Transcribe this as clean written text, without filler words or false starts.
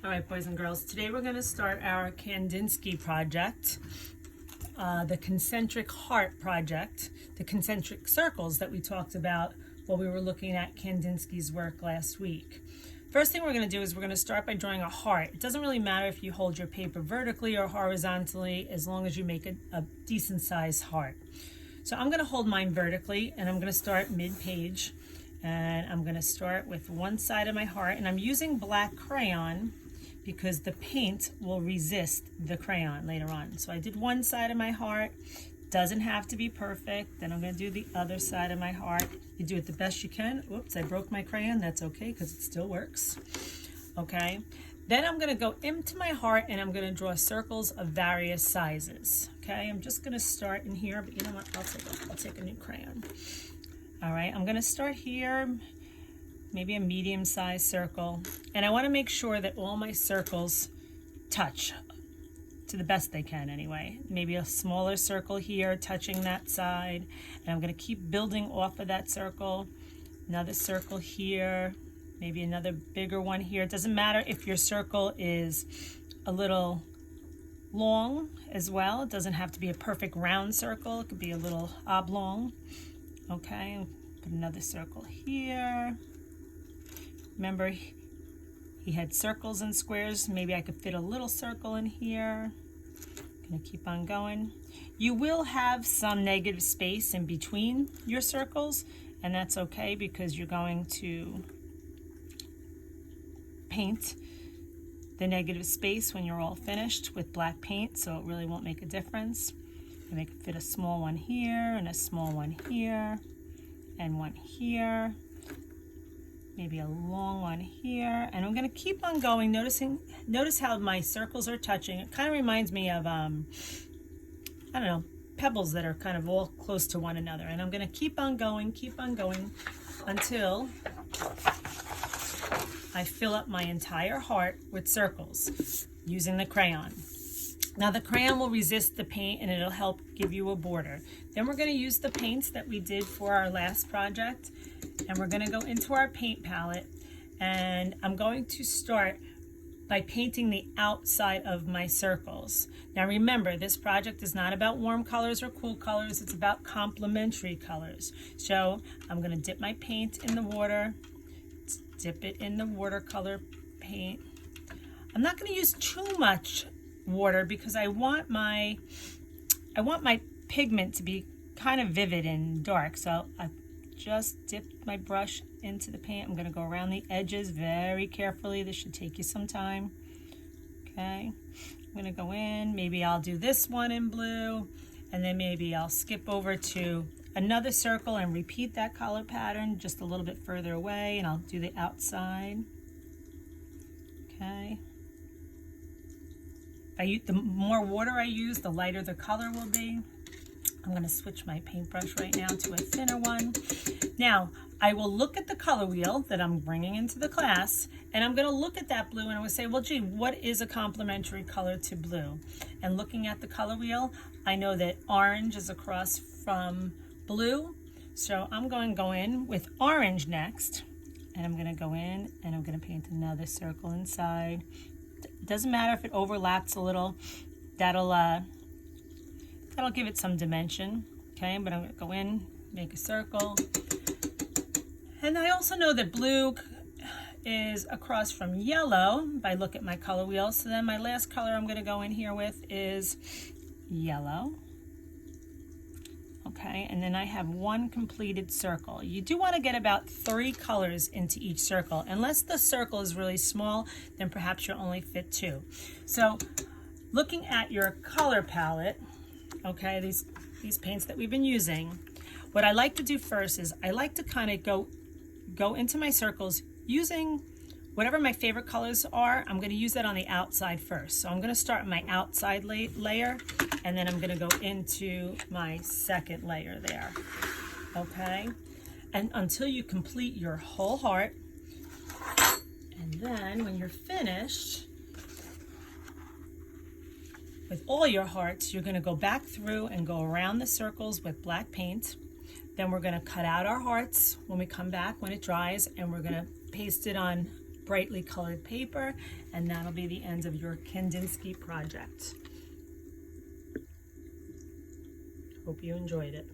All right, boys and girls, today we're going to start our Kandinsky project, the concentric heart project, the concentric circles that we talked about while we were looking at Kandinsky's work last week. First thing we're going to do is we're going to start by drawing a heart. It doesn't really matter if you hold your paper vertically or horizontally, as long as you make a decent sized heart. So I'm going to hold mine vertically, and I'm going to start mid-page, and I'm going to start with one side of my heart, and I'm using black crayon because the paint will resist the crayon later on. So I did one side of my heart. Doesn't have to be perfect. Then I'm going to do the other side of my heart. You do it the best you can. Oops, I broke my crayon. That's okay because it still works. Okay. Then I'm going to go into my heart and I'm going to draw circles of various sizes. Okay. I'm just going to start in here, but you know what? I'll take a new crayon. All right. I'm going to start here. Maybe a medium-sized circle, and I want to make sure that all my circles touch to the best they can anyway. Maybe a smaller circle here touching that side, and I'm going to keep building off of that circle. Another circle here, maybe another bigger one here. It doesn't matter if your circle is a little long as well. It doesn't have to be a perfect round circle. It could be a little oblong. Okay, put another circle here. Remember, he had circles and squares. Maybe I could fit a little circle in here. Gonna keep on going. You will have some negative space in between your circles, and that's okay because you're going to paint the negative space when you're all finished with black paint, so it really won't make a difference. And I could fit a small one here and a small one here and one here. Maybe a long one here, and I'm going to keep on going. Notice how my circles are touching. It kind of reminds me of I don't know, pebbles that are kind of all close to one another. And I'm going to keep on going until I fill up my entire heart with circles using the crayon. Now the crayon will resist the paint and it'll help give you a border. Then we're going to use the paints that we did for our last project, and we're going to go into our paint palette, and I'm going to start by painting the outside of my circles. Now remember, this project is not about warm colors or cool colors, it's about complementary colors. So I'm going to dip my paint in the water, dip it in the watercolor paint. I'm not going to use too much water because I want my pigment to be kind of vivid and dark. So I just dipped my brush into the paint. I'm going to go around the edges very carefully. This should take you some time. Okay, I'm going to go in. Maybe I'll do this one in blue, and then maybe I'll skip over to another circle and repeat that color pattern just a little bit further away, and I'll do the outside. Okay. The more water I use, the lighter the color will be. I'm going to switch my paintbrush right now to a thinner one. Now, I will look at the color wheel that I'm bringing into the class, and I'm going to look at that blue and I'm going to say, well, gee, what is a complementary color to blue? And looking at the color wheel, I know that orange is across from blue, so I'm going to go in with orange next, and I'm going to go in and I'm going to paint another circle inside. It doesn't matter if it overlaps a little. That'll give it some dimension. Okay, but I'm going to go in, make a circle. And I also know that blue is across from yellow by look at my color wheel. So then my last color I'm going to go in here with is yellow. Okay, and then I have one completed circle. You do want to get about 3 colors into each circle. Unless the circle is really small, then perhaps you'll only fit 2. So looking at your color palette, okay, these paints that we've been using, what I like to do first is I like to kind of go into my circles using whatever my favorite colors are. I'm going to use that on the outside first. So I'm going to start my outside layer, and then I'm going to go into my second layer there. Okay, and until you complete your whole heart, and then when you're finished with all your hearts, you're going to go back through and go around the circles with black paint. Then we're going to cut out our hearts when we come back, when it dries, and we're going to paste it on brightly colored paper, and that'll be the end of your Kandinsky project. Hope you enjoyed it.